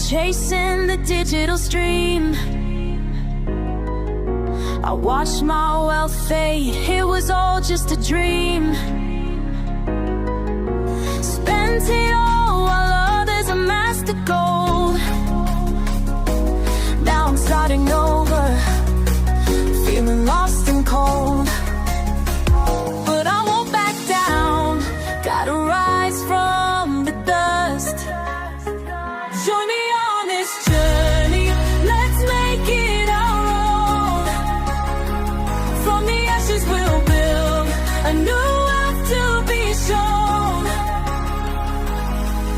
chasing the digital stream. I watched my wealth fade, it was all just a dream. Spent it all while others amassed the gold. Now I'm starting over, feeling lost and cold. But I won't back down, gotta rise from the dust. Join me on this journey, let's make it our own. From the ashes we'll build a new wealth to be shown.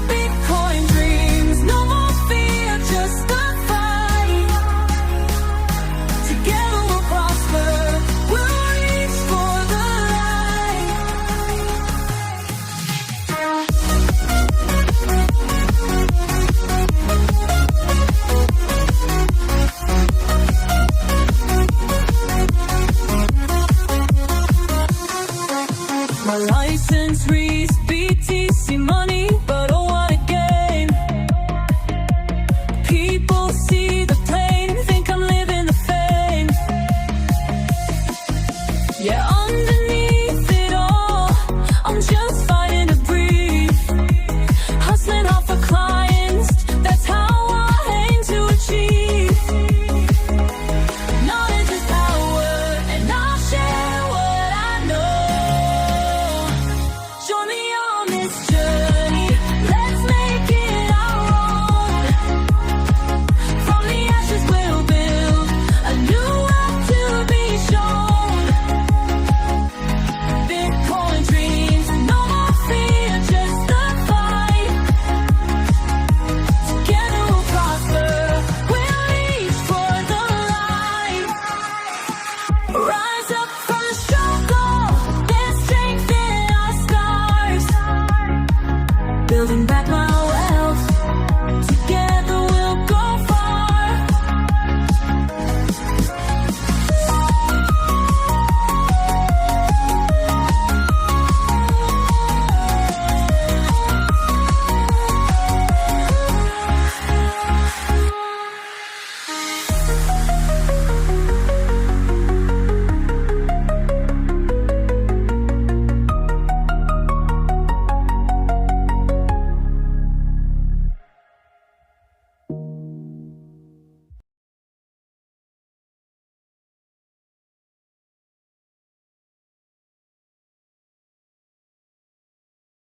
Bitcoin dreams, no more fear, just a fight. Together we'll prosper, we'll reach for the light. My license reads BTC money, but oh what a game. People see the plane, think I'm living the fame. Yeah,